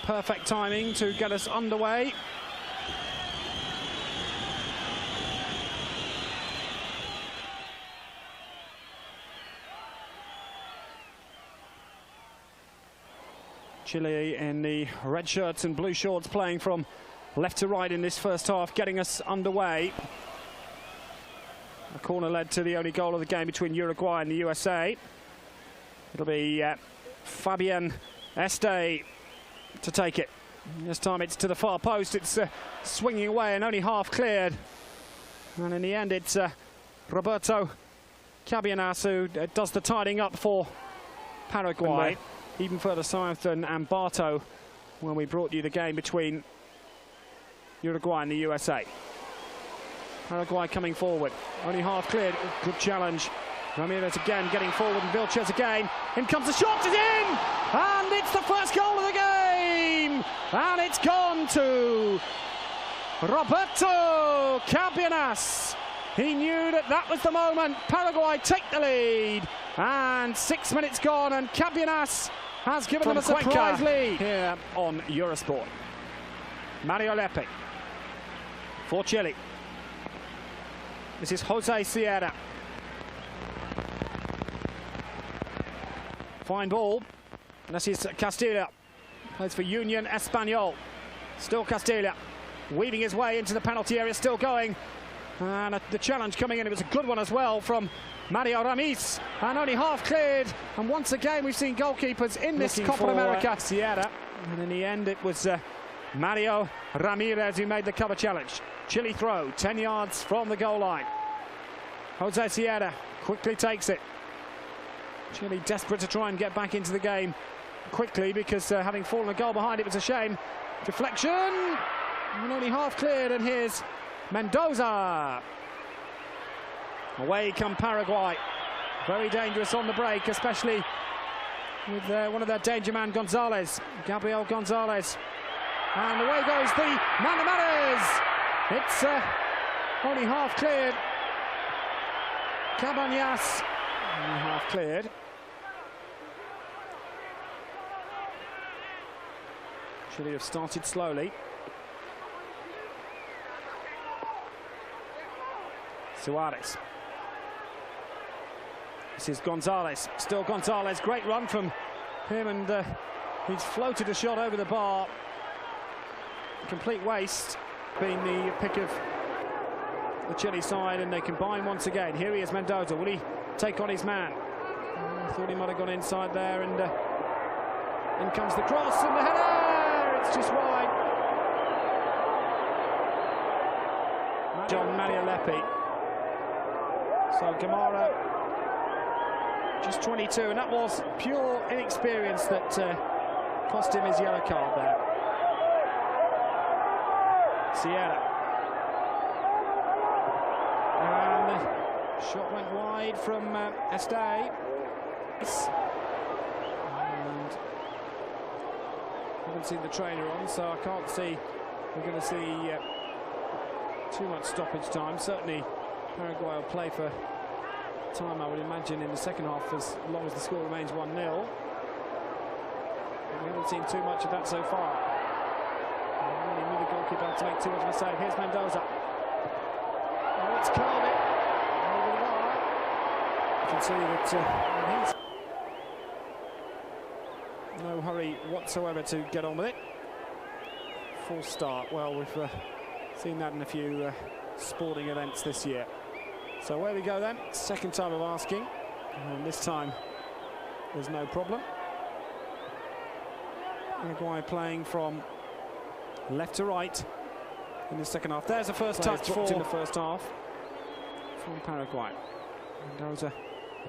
Perfect timing to get us underway. Chile in the red shirts and blue shorts playing from left to right in this first half, getting us underway. A corner led to the only goal of the game between Uruguay and the USA. It'll be Fabian Este to take it. This time it's to the far post. It's swinging away and only half cleared. And in the end it's Roberto Cabianas who does the tidying up for Paraguay. Even further south than Ambato when we brought you the game between Uruguay and the USA. Paraguay coming forward, only half cleared. Good challenge. Ramirez again getting forward and Vilches again. In comes the shot, it's in! And it's the first goal of the game! And it's gone to Roberto Cabianas. He knew that that was the moment. Paraguay take the lead. And 6 minutes gone and Cabianas has given them a surprise lead here on Eurosport. Mario Lepe for Chile. This is Jose Sierra. Fine ball. And this is Castilla. Plays for Union Español. Still Castilla. Weaving his way into the penalty area, still going. And the challenge coming in, it was a good one as well from Mario Ramis, and only half cleared. And once again we've seen goalkeepers in this Copa America. Sierra, and in the end it was Mario Ramirez who made the cover challenge. Chile throw 10 yards from the goal line. Jose Sierra quickly takes it. Chile desperate to try and get back into the game quickly because having fallen a goal behind, it was a shame. Deflection, and only half cleared, and here's Mendoza. Away come Paraguay. Very dangerous on the break, especially with one of their danger man, Gonzalez, Gabriel Gonzalez. And away goes the Manamares. It's only half cleared. Cabañas, only half cleared. Chile have started slowly. Suarez. This is Gonzalez, still Gonzalez, great run from him, and he's floated a shot over the bar. Complete waste, being the pick of the Chile side, and they combine once again. Here he is, Mendoza, will he take on his man? I thought he might have gone inside there, and in comes the cross, and the header, it's just wide. John Mario-Lepe. So Gamara, just 22, and that was pure inexperience that cost him his yellow card there. Sierra. And the shot went wide from Este. And haven't seen the trainer on, so I can't see we're going to see too much stoppage time. Certainly Paraguay will play for time, I would imagine, in the second half, as long as the score remains 1-0. We haven't seen too much of that so far. Really knew the goalkeeper to make too much of a save. Here's Mendoza. Oh, it's curled it over the bar. You can see that he's no hurry whatsoever to get on with it. Full start. Well, we've seen that in a few sporting events this year. So where we go then, second time of asking, and this time there's no problem. Uruguay playing from left to right in the second half. There's a first touch in the first half from Paraguay. Mendoza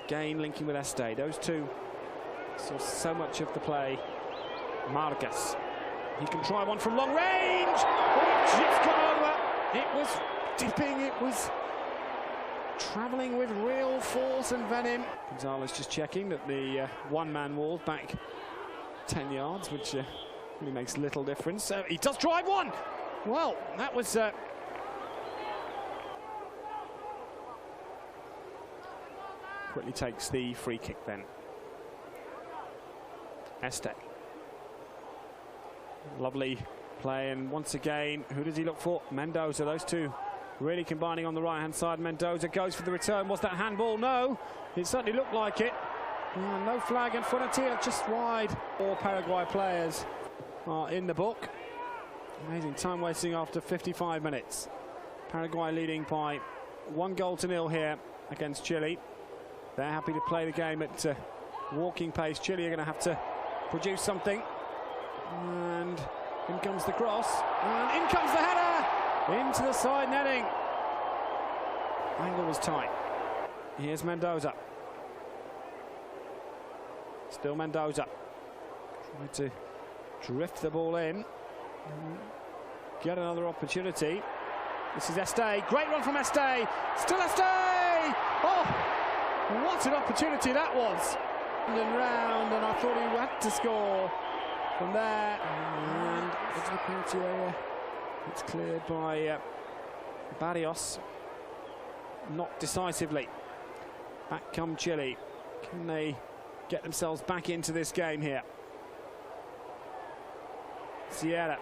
again linking with Este. Those two saw so much of the play. Margas, he can try one from long range. Oh, it just got over. It was dipping, it was travelling with real force and venom. Gonzalez just checking that the one-man wall back 10 yards, which really makes little difference. He does drive one. Well, that was quickly takes the free kick then. Este. Lovely play, and once again, who does he look for? Mendoza. Those two really combining on the right-hand side. Mendoza goes for the return. Was that handball? No. It certainly looked like it. No flag in front of Tia, just wide. All Paraguay players are in the book. Amazing time wasting after 55 minutes. Paraguay leading by 1-0 here against Chile. They're happy to play the game at walking pace. Chile are going to have to produce something. And in comes the cross. And in comes the header! Into the side netting. Angle was tight. Here's Mendoza. Still Mendoza. Trying to drift the ball in. Get another opportunity. This is Este. Great run from Este. Still Este! Oh! What an opportunity that was. And round, and I thought he had to score from there. And into the penalty area. It's cleared by Barrios. Not decisively. Back come Chile. Can they get themselves back into this game here? Sierra.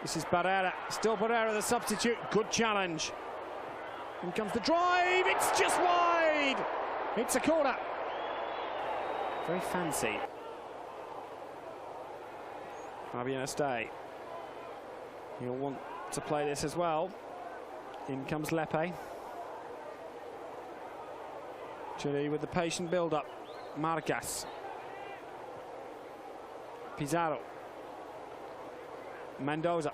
This is Barrera. Still Barrera, the substitute. Good challenge. In comes the drive. It's just wide. It's a corner. Very fancy. Fabian Este. He'll want to play this as well. In comes Lepe. Chile with the patient build-up. Marcas. Pizarro. Mendoza.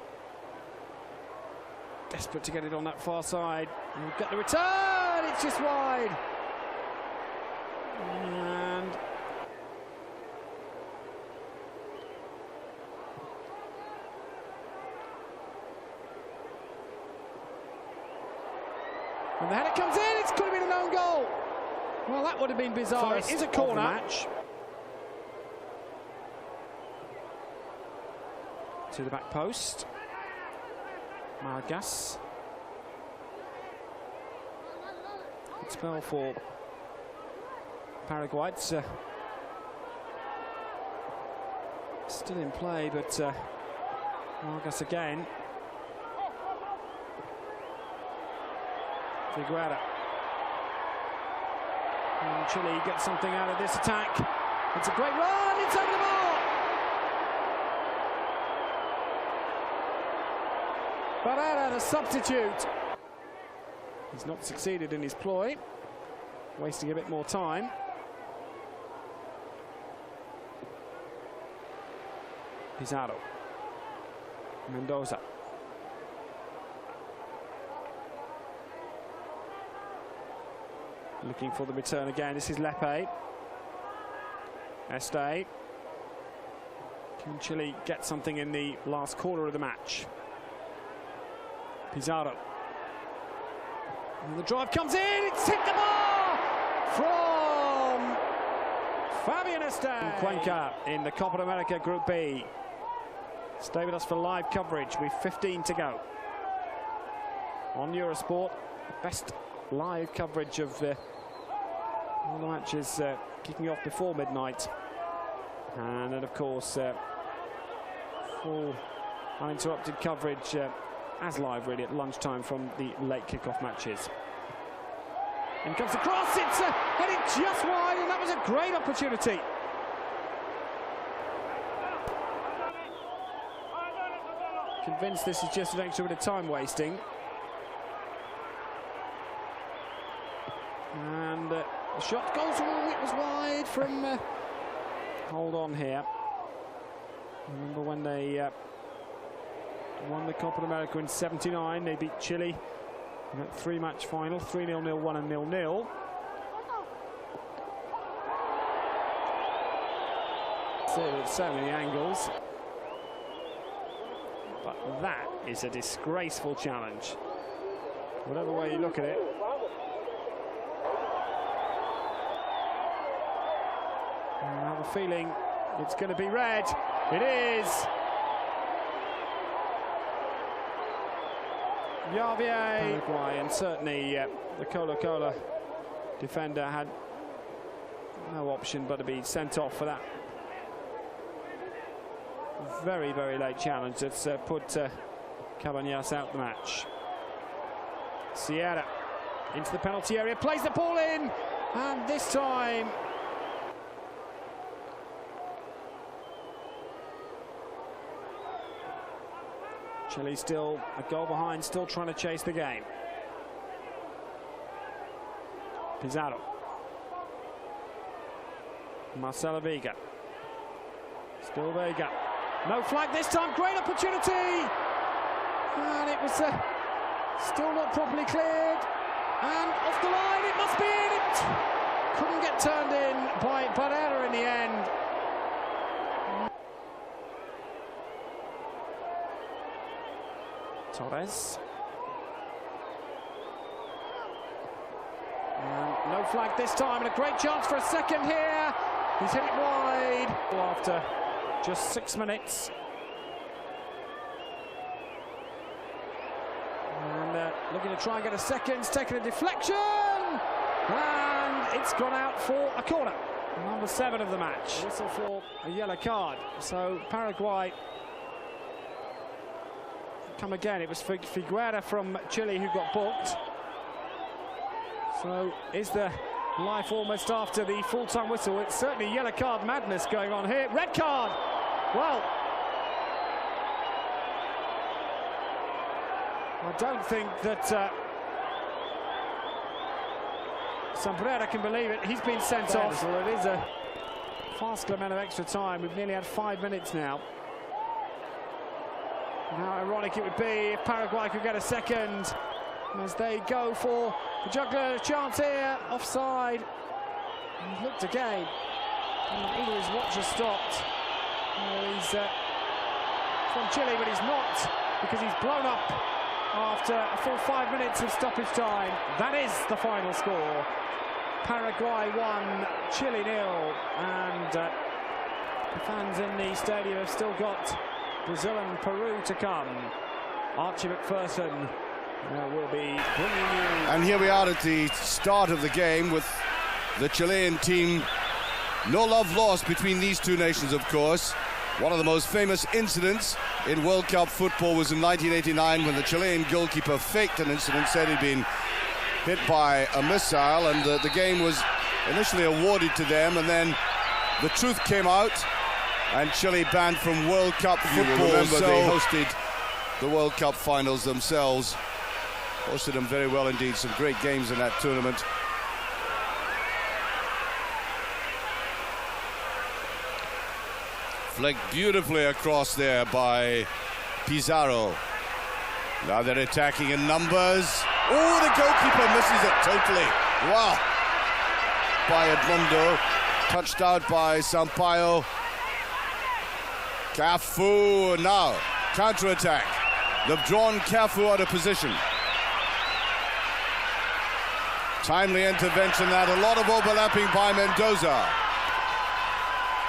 Desperate to get it on that far side. We'll get the return. It's just wide. And when the header comes in, it's could have been an own goal. Well, that would have been bizarre. It is a corner. Match. To the back post. Margas. Good spell for Paraguay. It's still in play, but Margas again. Figueroa. And Chile gets something out of this attack. It's a great run. It's over the bar. Barrera, the substitute. He's not succeeded in his ploy, wasting a bit more time. Pizarro. Mendoza. Looking for the return again. This is Lepe. Este. Can Chile get something in the last quarter of the match? Pizarro. And the drive comes in. It's hit the bar from Fabian Este. Cuenca in the Copa América Group B. Stay with us for live coverage. We've 15 to go. On Eurosport, best live coverage of all the matches kicking off before midnight. And then, of course, full uninterrupted coverage as live, really, at lunchtime from the late kickoff matches. In comes the cross. It's headed just wide, and that was a great opportunity. Convinced this is just an extra bit of time wasting. And the shot goes, it was wide from hold on here. Remember when they won the Copa América in '79, they beat Chile in that three-match final, 3-0, 0-1 and 0-0. So many angles. But that is a disgraceful challenge. Whatever way you look at it. I have a feeling it's going to be red. It is. Javier Paraguay, and certainly the Colo-Colo defender had no option but to be sent off for that very, very late challenge that's put Cabañas out the match. Sierra into the penalty area, plays the ball in, and this time Chile still a goal behind, still trying to chase the game. Pizarro. Marcelo Vega. Still Vega. No flag this time, great opportunity! And it was still not properly cleared. And off the line, it must be in. It couldn't get turned in by Barrera in the end. Torres. And no flag this time, and a great chance for a second here. He's hit it wide after just 6 minutes. And looking to try and get a second, it's taken a deflection, and it's gone out for a corner. Number 7 of the match. Whistle for a yellow card. So Paraguay come again. It was Figuera from Chile who got booked. So is the life almost after the full-time whistle? It's certainly yellow card madness going on here. Red card. Well, I don't think that Sombrera can believe it. He's been sent off. So it is a fast amount of extra time. We've nearly had 5 minutes now. How ironic it would be if Paraguay could get a second as they go for the juggler chance here. Offside. He's looked again. And either his watch has stopped, or he's from Chile, but he's not, because he's blown up after a full 5 minutes of stoppage time. That is the final score. Paraguay 1, Chile 0, and the fans in the stadium have still got Brazil and Peru to come. Archie McPherson will be bringing you. And here we are at the start of the game with the Chilean team. No love lost between these two nations, of course. One of the most famous incidents in World Cup football was in 1989 when the Chilean goalkeeper faked an incident, said he'd been hit by a missile, and the game was initially awarded to them, and then the truth came out and Chile banned from World Cup football. Remember, they hosted the World Cup finals themselves. Hosted them very well indeed. Some great games in that tournament. Flicked beautifully across there by Pizarro. Now they're attacking in numbers. Oh, the goalkeeper misses it totally. Wow. By Edmundo. Touched out by Sampaio. Cafu now. Counter-attack. They've drawn Cafu out of position. Timely intervention there. A lot of overlapping by Mendoza.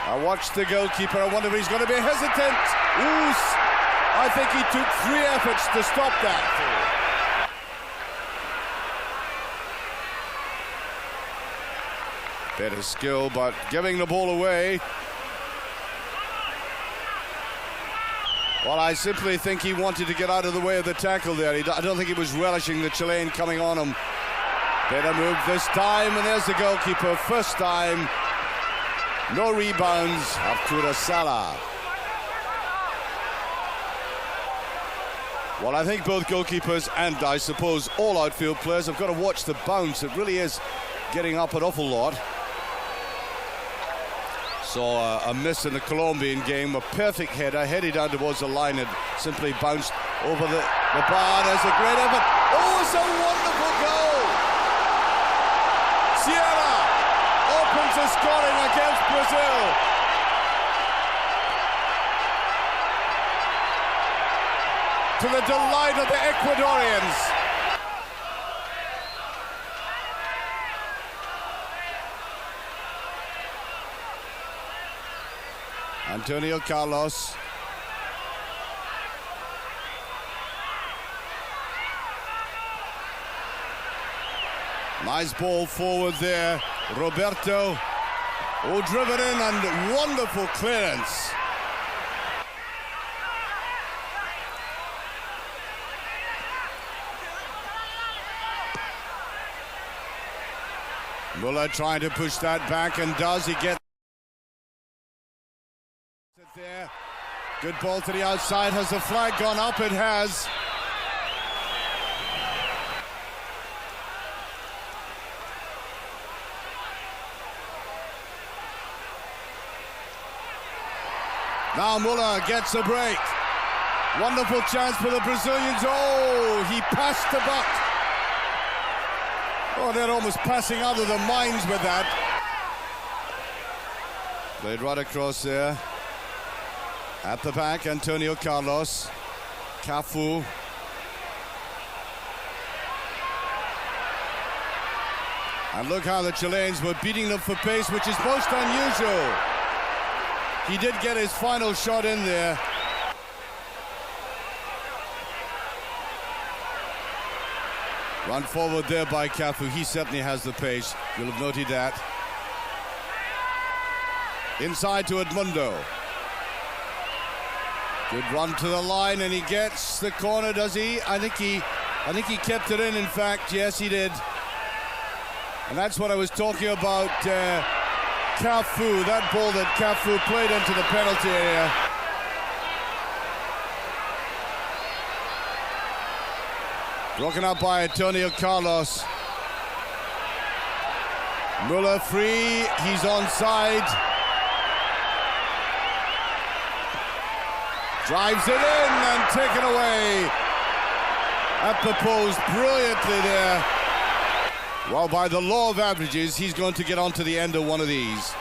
I watched the goalkeeper. I wonder if he's going to be hesitant. Ooh, I think he took 3 efforts to stop that. Better skill, but giving the ball away. Well, I simply think he wanted to get out of the way of the tackle there. I don't think he was relishing the Chilean coming on him. Better move this time, and there's the goalkeeper. First time. No rebounds. Arturo Sala. Well, I think both goalkeepers and, I suppose, all outfield players have got to watch the bounce. It really is getting up an awful lot. Saw a miss in the Colombian game, a perfect header, headed down towards the line and simply bounced over the bar. There's a great effort. Oh, it's a wonderful goal! Sierra opens the scoring against Brazil. To the delight of the Ecuadorians. Antonio Carlos. Nice ball forward there. Roberto. Oh, driven in and wonderful clearance. Muller trying to push that back, and does. He gets it there. Good ball to the outside. Has the flag gone up? It has. Now Muller gets a break. Wonderful chance for the Brazilians. Oh, he passed the buck. Oh, they're almost passing out of their minds with that. Played right across there. At the back, Antonio Carlos. Cafu. And look how the Chileans were beating them for pace, which is most unusual. He did get his final shot in there. Run forward there by Cafu. He certainly has the pace. You'll have noted that. Inside to Edmundo. Good run to the line, and he gets the corner, does he? I think he kept it in fact. Yes, he did. And that's what I was talking about, Cafu, that ball that Cafu played into the penalty area. Broken up by Antonio Carlos. Muller free, he's onside. Drives it in and taken away at the post brilliantly there. Well, by the law of averages, he's going to get onto the end of one of these.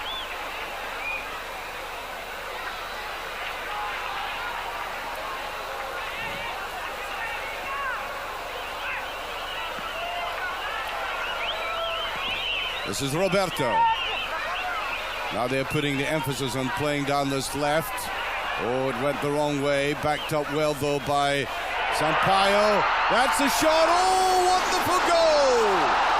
This is Roberto. Now they're putting the emphasis on playing down this left. Oh, it went the wrong way. Backed up well, though, by Sampaio. That's a shot. Oh, wonderful goal!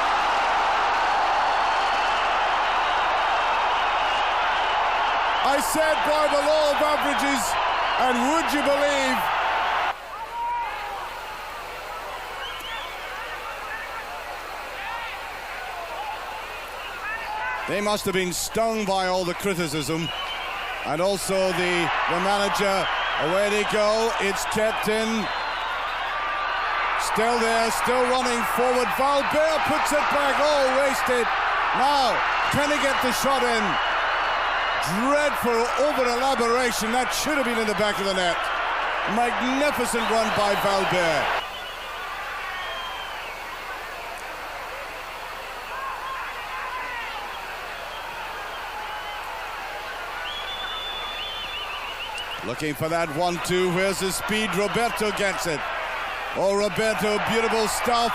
I said by the law of averages, and would you believe? They must have been stung by all the criticism. And also the manager, away they go, it's kept in. Still there, still running forward. Valbert puts it back, oh, wasted. Now, can he get the shot in? Dreadful over-elaboration, that should have been in the back of the net. Magnificent run by Valbert. Looking for that 1-2, where's the speed? Roberto gets it. Oh, Roberto, beautiful stuff.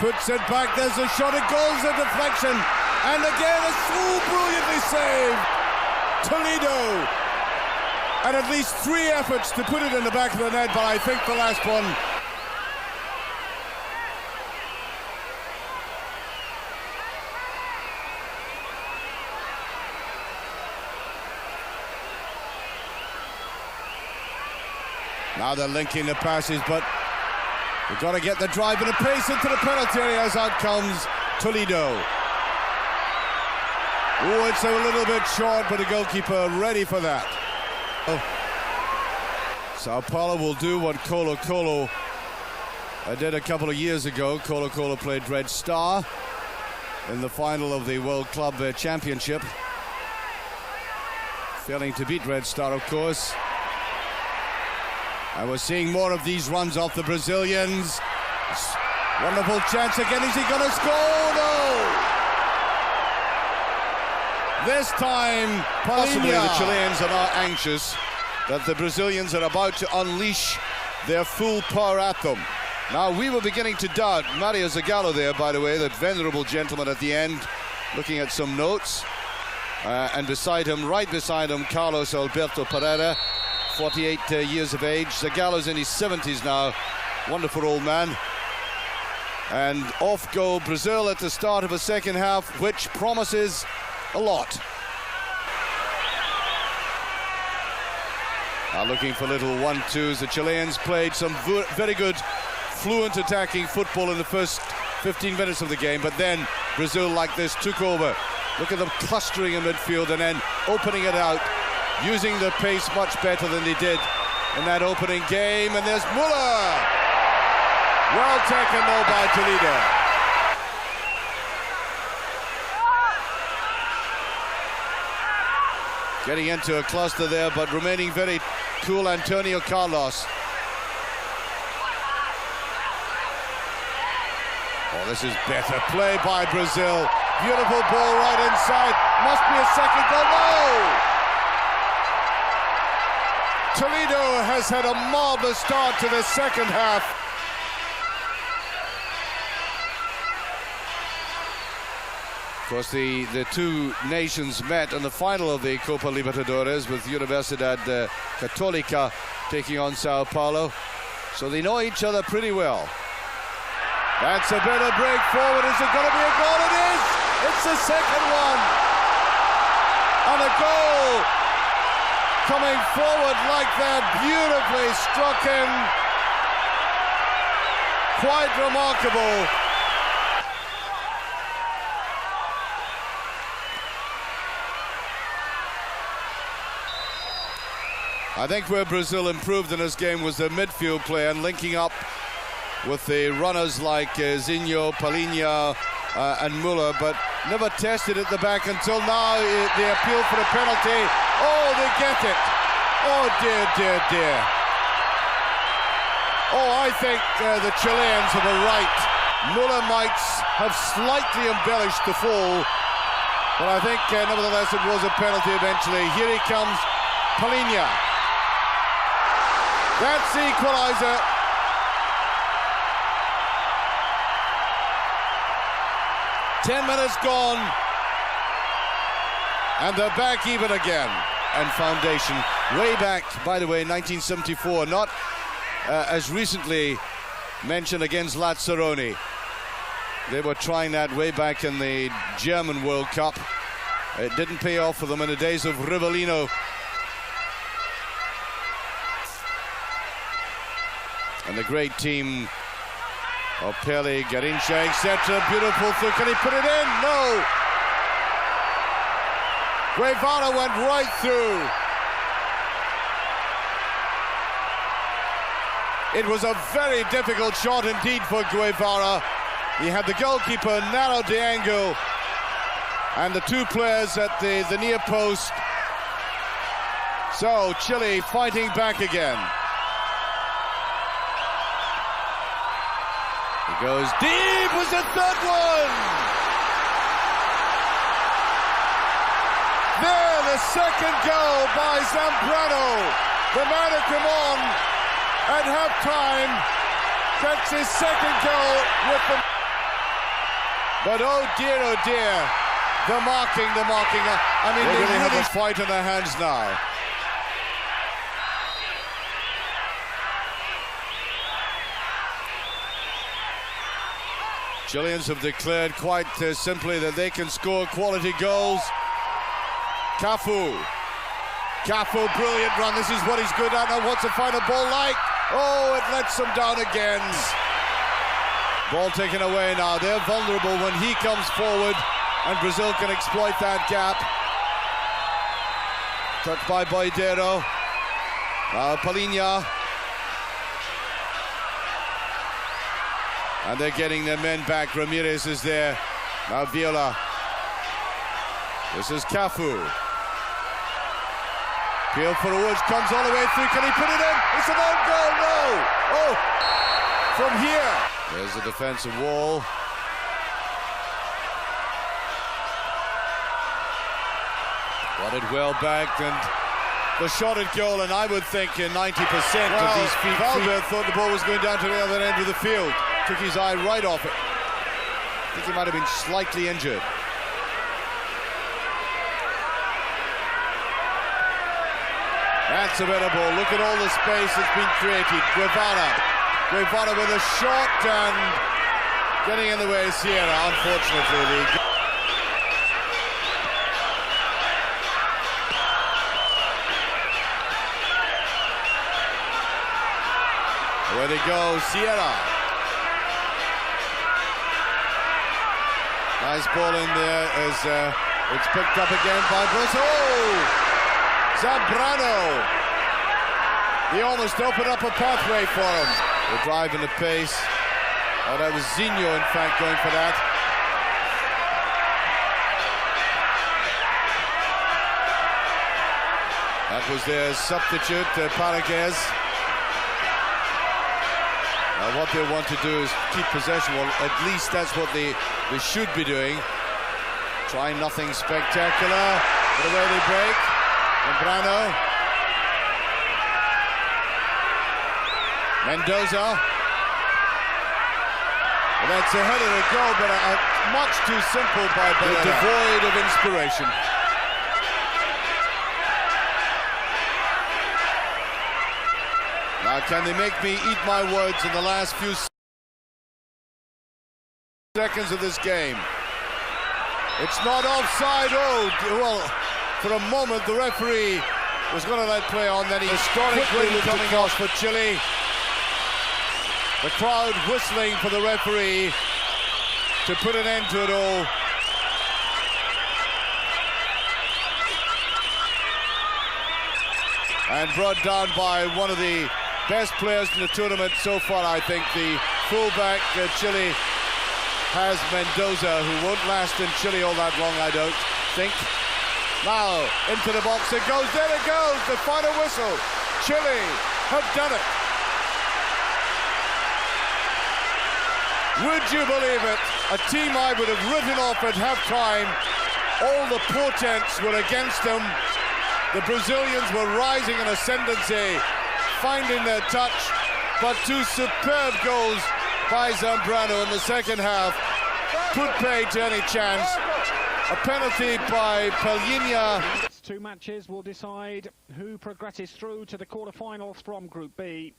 Puts it back, there's a shot, it goes, a deflection. And again, it's so brilliantly saved. Toledo. And at least 3 efforts to put it in the back of the net, but I think the last one. Now they're linking the passes, but they've got to get the drive and the pace into the penalty area as out comes Toledo. Oh, it's a little bit short, but the goalkeeper ready for that. Oh. Sao Paulo will do what Colo-Colo did a couple of years ago. Colo-Colo played Red Star in the final of the World Club Championship. Failing to beat Red Star, of course. And we're seeing more of these runs off the Brazilians. Wonderful chance again. Is he going to score? No! This time, possibly the Chileans are now anxious that the Brazilians are about to unleash their full power at them. Now, we were beginning to doubt Mario Zagallo there, by the way, that venerable gentleman at the end, looking at some notes. And beside him, right beside him, Carlos Alberto Pereira, 48 years of age. Zagallo's in his 70s now. Wonderful old man. And off go Brazil at the start of a second half, which promises a lot. Now looking for little 1-2s. The Chileans played some very good, fluent attacking football in the first 15 minutes of the game, but then Brazil like this took over. Look at them clustering in midfield and then opening it out, using the pace much better than they did in that opening game. And there's Müller. Well taken though by Toledo. Getting into a cluster there, but remaining very cool, Antonio Carlos. Oh, this is better play by Brazil. Beautiful ball right inside. Must be a second goal. No! Toledo has had a marvelous start to the second half. Of course, the two nations met in the final of the Copa Libertadores with Universidad Católica taking on Sao Paulo. So they know each other pretty well. That's a bit of break forward. Is it going to be a goal? It is! It's the second one. And a goal coming forward like that, beautifully struck in. Quite remarkable. I think where Brazil improved in this game was their midfield play and linking up with the runners like Zinho, Palhinha and Müller, but never tested at the back until now. They appeal for a penalty. Oh, they get it. Oh, dear, dear, dear. Oh, I think the Chileans have a right. Müller might have slightly embellished the fall, but I think nevertheless it was a penalty eventually. Here he comes, Palhinha. That's the equalizer. Ten minutes gone, and they're back even again. And foundation, way back, by the way, 1974, not as recently mentioned against Lazzaroni. They were trying that way back in the German World Cup. It didn't pay off for them in the days of Rivellino. And the great team of Pele, Garrincha, etc. Beautiful through. Can he put it in? No. Guevara went right through. It was a very difficult shot indeed for Guevara. He had the goalkeeper narrow the angle, and the two players at the near post. So Chile fighting back again. He goes deep, was the third one. There, the second goal by Zambrano. The man who came on at halftime gets his second goal with the... But oh dear, the marking. I mean, they really have a fight in their hands now. Chileans have declared quite simply that they can score quality goals. Cafu, brilliant run. This is what he's good at. Now what's the final ball like? Oh, it lets them down again. Ball taken away now. They're vulnerable when he comes forward, and Brazil can exploit that gap. Touched by Boydero. Palhinha. And they're getting their men back. Ramirez is there. Now Viola. This is Cafu. Peel for Woods, comes all the way through. Can he put it in? It's an own goal. No. Oh, from here. There's a defensive wall. Got it well backed, and the shot at goal, and I would think 90% of these feet. Valverde thought the ball was going down to the other end of the field. Took his eye right off it. I think he might have been slightly injured. That's a better ball. Look at all the space that's been created. Guevara with a shot and getting in the way of Sierra, unfortunately. Where they go, Sierra. Nice ball in there as it's picked up again by Bruce. Oh! Zambrano! He almost opened up a pathway for him. The drive and the pace. Oh, that was Zinho, in fact, going for that. That was their substitute, Paragues. Now what they want to do is keep possession. Well, at least that's what they should be doing. Try nothing spectacular. The way they break. Zambrano. Mendoza. Well, that's ahead of the goal, but much too simple by Bellerin. Devoid of inspiration. Now, can they make me eat my words in the last few seconds of this game? It's not offside. Oh, well, for a moment the referee was going to let play on, then he quickly coming off for Chile. The crowd whistling for the referee to put an end to it all. And brought down by one of the best players in the tournament so far, I think. The fullback Chile has Mendoza, who won't last in Chile all that long, I don't think. Now, into the box it goes. There it goes, the final whistle. Chile have done it. Would you believe it? A team I would have written off at half-time. All the portents were against them. The Brazilians were rising in ascendancy, finding their touch, but two superb goals by Zambrano in the second half put pay to any chance. A penalty by Palhinha. Two matches will decide who progresses through to the quarterfinals from Group B.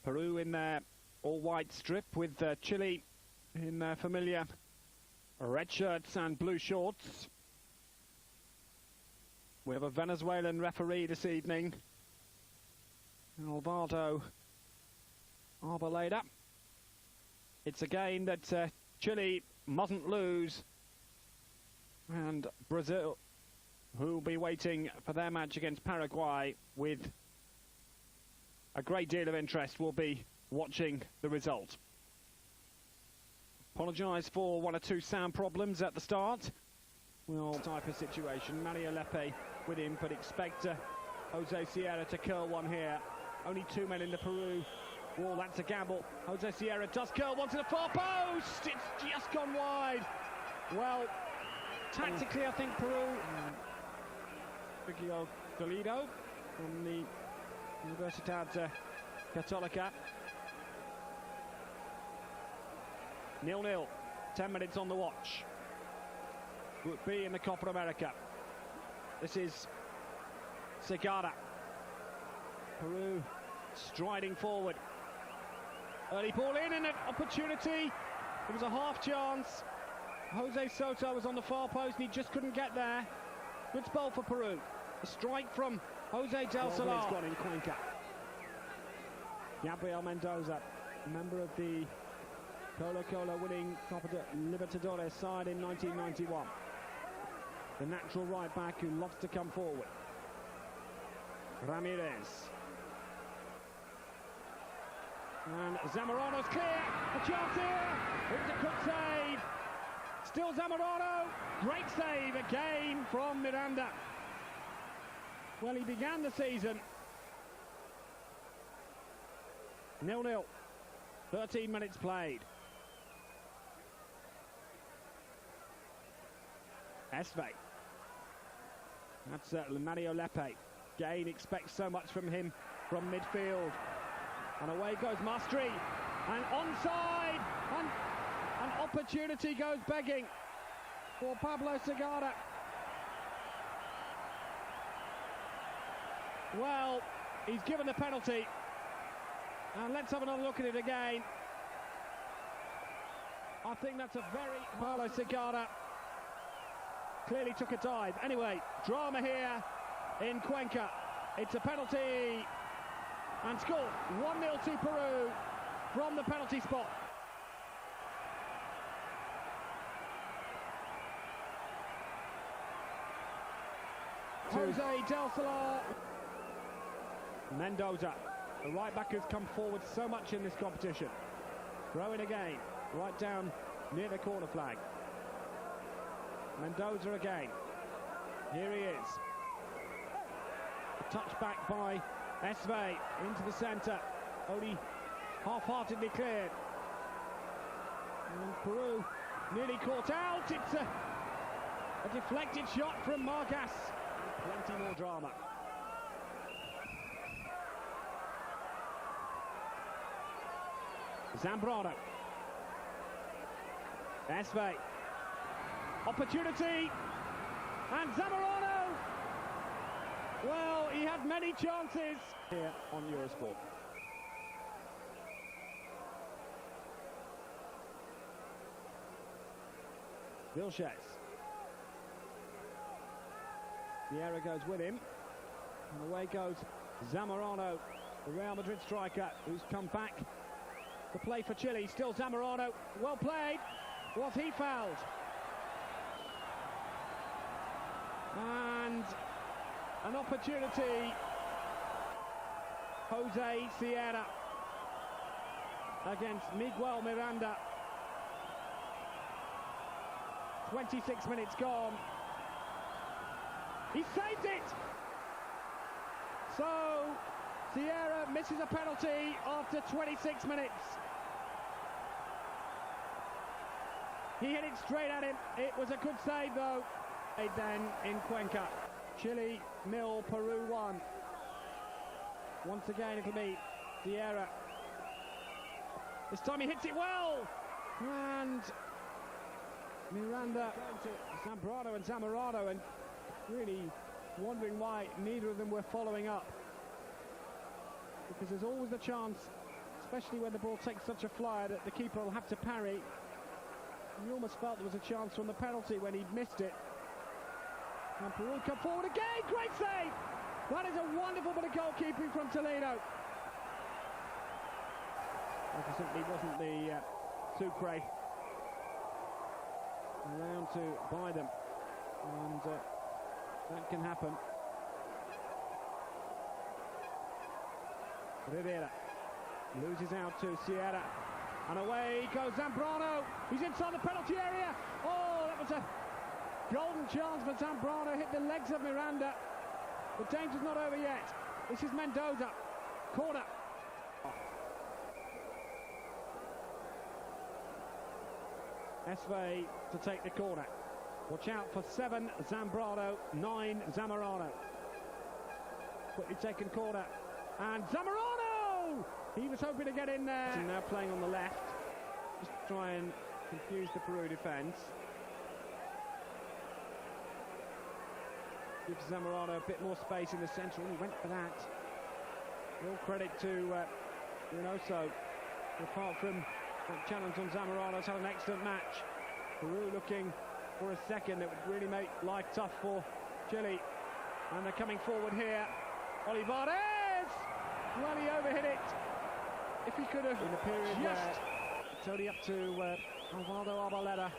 Peru in their all-white strip with Chile in their familiar red shirts and blue shorts. We have a Venezuelan referee this evening, Alvaro Arboleda. It's a game that Chile mustn't lose, and Brazil, who will be waiting for their match against Paraguay with a great deal of interest, will be watching the result. Apologise for one or two sound problems at the start. Well, type of situation. Mario Lepe with him, but expect Jose Sierra to curl one here. Only 2 men in the Peru wall. That's a gamble. Jose Sierra does curl one to the far post. It's just gone wide. Well, tactically, I think Peru. Ricky Toledo from the Universidad Católica. 0-0, 10 minutes on the watch. Group B in the Copa América. This is Segara. Peru striding forward. Early ball in and an opportunity. It was a half chance. Jose Soto was on the far post and he just couldn't get there. Good spell for Peru. A strike from Jose Del Solar. It's gone in Cuenca. Gabriel Mendoza, member of the Colo-Colo winning Copa Libertadores side in 1991. The natural right back who loves to come forward. Ramirez. And Zamorano's clear. A chance here. It was a good save. Still Zamorano. Great save again from Miranda. Well, he began the season 0-0. 13 minutes played. Esve. That's Mario Lepe. Gain expects so much from him from midfield. And away goes Mastri. And onside. And an opportunity goes begging for Pablo Segara. Well, he's given the penalty. And let's have another look at it again. I think that's a very... Paulo Sigara clearly took a dive. Anyway, drama here in Cuenca. It's a penalty and score. 1-0 to Peru from the penalty spot. Jose Del Solar. Mendoza, the right back, has come forward so much in this competition. Throwing again, right down near the corner flag. Mendoza again. Here he is. A touch back by Esve into the centre. Only half-heartedly cleared. And Peru nearly caught out. It's a deflected shot from Margas. Plenty more drama. Zambrano. Esve. Opportunity. And Zambrano. Well, he had many chances. Here on Eurosport. Vilches. Vieira goes with him. And away goes Zamorano, the Real Madrid striker, who's come back to play for Chile. Still Zamorano, well played. Was he fouled? And an opportunity. Jose Sierra against Miguel Miranda. 26 minutes gone. He saved it! So, Sierra misses a penalty after 26 minutes. He hit it straight at him. It was a good save though. Then in Cuenca. Chile 0, Peru 1. Once again it'll be Sierra. This time he hits it well! And Miranda to Zambrano and Zamorano, and really wondering why neither of them were following up, because there's always the chance, especially when the ball takes such a flyer, that the keeper will have to parry. And you almost felt there was a chance from the penalty when he missed it. And Peru come forward again. Great save! That is a wonderful bit of goalkeeping from Toledo. That simply wasn't the Sucre around to buy them, and that can happen. Rivera loses out to Sierra, and away goes Zambrano. He's inside the penalty area. Oh, that was a golden chance for Zambrano. Hit the legs of Miranda. The danger's not over yet. This is Mendoza. Corner. Esve to take the corner. Watch out for 7 Zambrano, 9 Zamorano. Quickly taken corner. And Zamorano! He was hoping to get in there. And now playing on the left. Just to try and confuse the Peru defence. Gives Zamorano a bit more space in the centre, and he went for that. All credit to Reynoso. Apart from that challenge on Zamorano's had an excellent match. Peru looking for a second that would really make life tough for Chile. And they're coming forward here. Olivares! Well, he overhit it. If he could have, in the period where it's only up to Alvaro Arboleda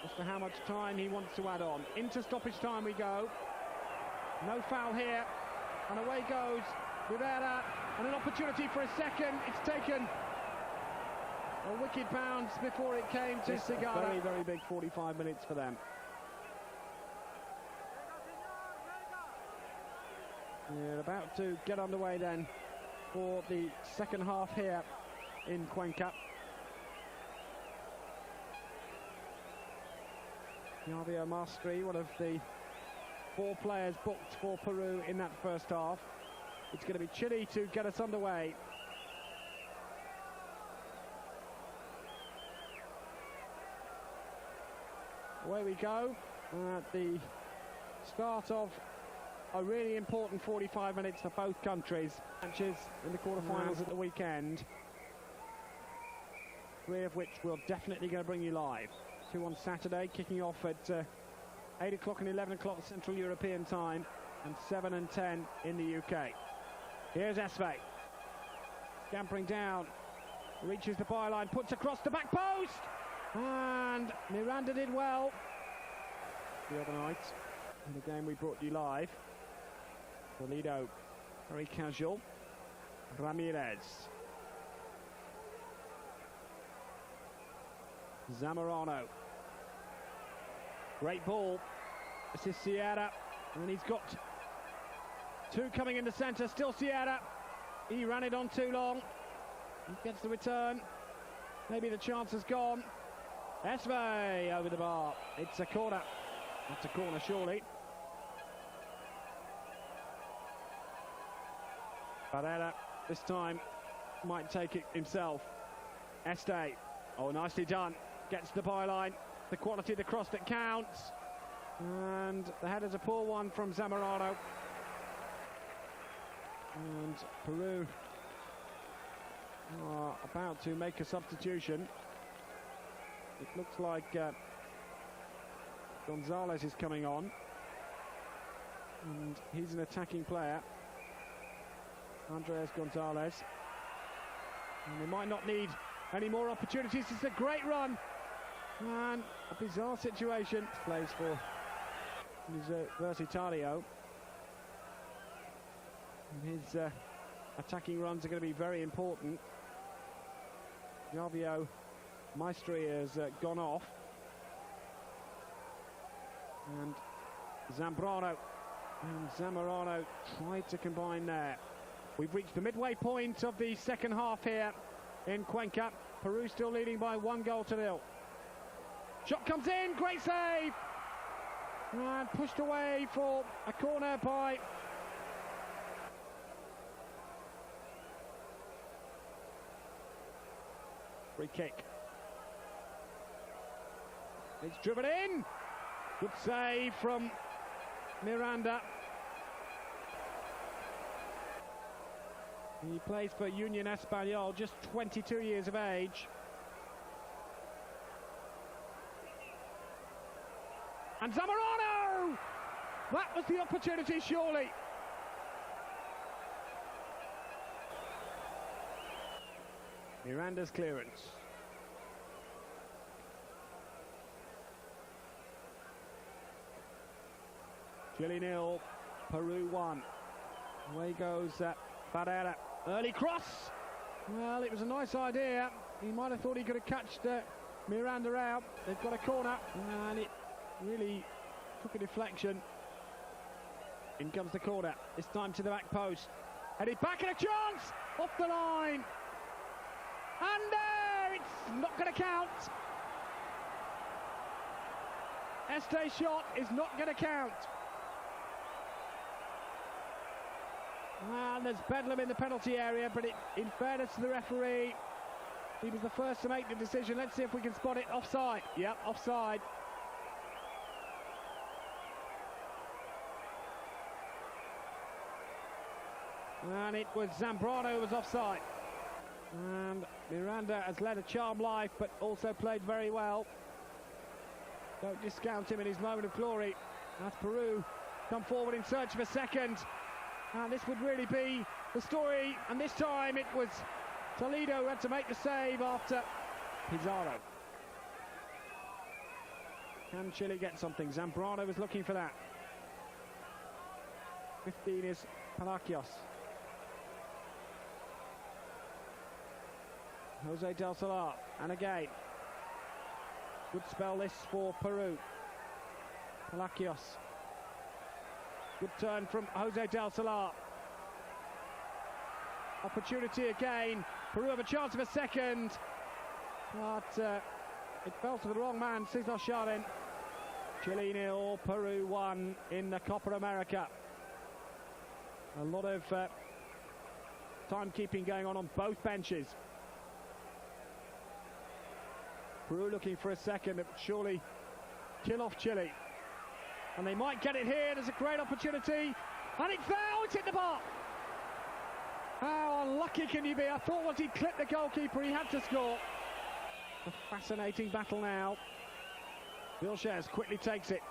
as to how much time he wants to add on. Into stoppage time we go. No foul here. And away goes Rivera. And an opportunity for a second. It's taken a wicked bounce before it came to Sigara. Very, very big 45 minutes for them. They're about to get underway then for the second half here in Cuenca. Javier Mastri, one of the 4 players booked for Peru in that first half. It's going to be Chile to get us underway. Away we go at the start of a really important 45 minutes for both countries. Matches in the quarterfinals at the weekend. 3 of which we're definitely going to bring you live. 2 on Saturday, kicking off at 8 o'clock and 11 o'clock Central European time, and 7 and 10 in the UK. Here's Esve, scampering down, reaches the byline, puts across the back post, and Miranda did well the other night in the game we brought you live. Toledo, very casual. Ramirez. Zamorano. Great ball. This is Sierra, and he's got 2 coming in the centre. Still Sierra. He ran it on too long. He gets the return. Maybe the chance has gone. Esve over the bar. It's a corner. That's a corner, surely. Barrera this time might take it himself. Este. Oh, nicely done. Gets the byline. The quality of the cross that counts. And the header's a poor one from Zamorano. And Peru are about to make a substitution. It looks like Gonzalez is coming on. And he's an attacking player. Andres Gonzalez. And they might not need any more opportunities. It's a great run. And a bizarre situation. Plays for Versitario. And his attacking runs are going to be very important. Javio Maestri has gone off. And Zambrano and Zamorano tried to combine there. We've reached the midway point of the second half here in Cuenca. Peru still leading by 1-0. Shot comes in, great save! And pushed away for a corner by free kick. It's driven in. Good save from Miranda. He plays for Union Español, just 22 years of age. And Zamorano! That was the opportunity, surely. Miranda's clearance. Chile 0, Peru 1. Away goes Barrera. Early cross. Well, it was a nice idea. He might have thought he could have catched Miranda out. They've got a corner, and it really took a deflection. In comes the corner. This time to the back post. Headed back, and a chance off the line. And it's not going to count. Este's shot is not going to count. And there's bedlam in the penalty area, but in fairness to the referee, he was the first to make the decision. Let's see if we can spot it. Offside. Yep, offside. And it was Zambrano who was offside. And Miranda has led a charmed life, but also played very well. Don't discount him in his moment of glory. As Peru come forward in search of a second. And this would really be the story. And this time it was Toledo who had to make the save after Pizarro. Can Chile get something? Zambrano was looking for that. 15 is Palacios. Jose Del Solar, and again, good spell this for Peru. Palacios. Good turn from Jose Del Solar. Opportunity again. Peru have a chance of a second, but it fell to the wrong man, Cesar Charin. Chile 0, Peru 1 in the Copa América. A lot of timekeeping going on both benches. Peru looking for a second, it would surely kill off Chile. And they might get it here. There's a great opportunity. And it fell, it's hit the bar. How unlucky can you be? I thought once he clipped the goalkeeper, he had to score. A fascinating battle now. Vilches quickly takes it.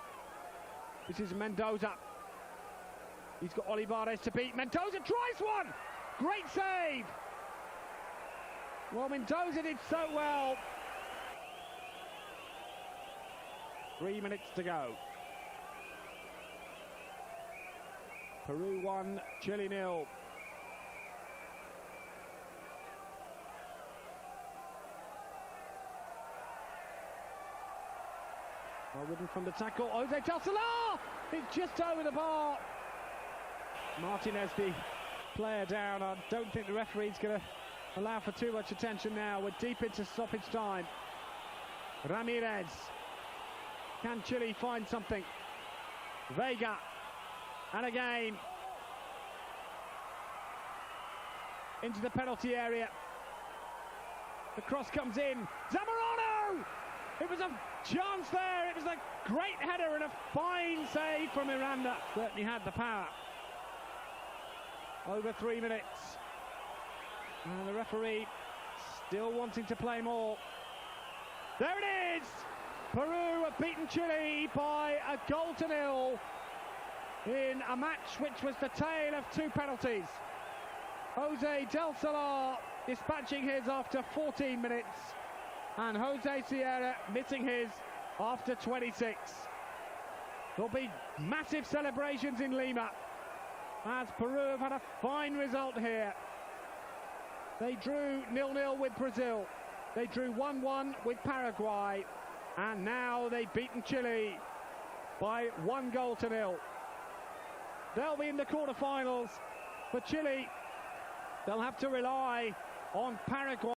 This is Mendoza. He's got Olivares to beat. Mendoza tries one! Great save! Well, Mendoza did so well. 3 minutes to go. Peru 1, Chile 0. Well ridden from the tackle. Jose Del Solar! It's just over the bar. Martinez, the player, down. I don't think the referee's going to allow for too much attention now. We're deep into stoppage time. Ramirez. Can Chile find something? Vega. And again. Into the penalty area. The cross comes in. Zamorano! It was a chance there. It was a great header and a fine save from Miranda. Certainly had the power. Over 3 minutes. And the referee still wanting to play more. There it is! Peru have beaten Chile by 1-0 in a match which was the tale of 2 penalties. Jose Del Solar dispatching his after 14 minutes and Jose Sierra missing his after 26. There'll be massive celebrations in Lima as Peru have had a fine result here. They drew 0-0 with Brazil. They drew 1-1 with Paraguay. And now they've beaten Chile by 1-0. They'll be in the quarterfinals. For Chile, they'll have to rely on Paraguay.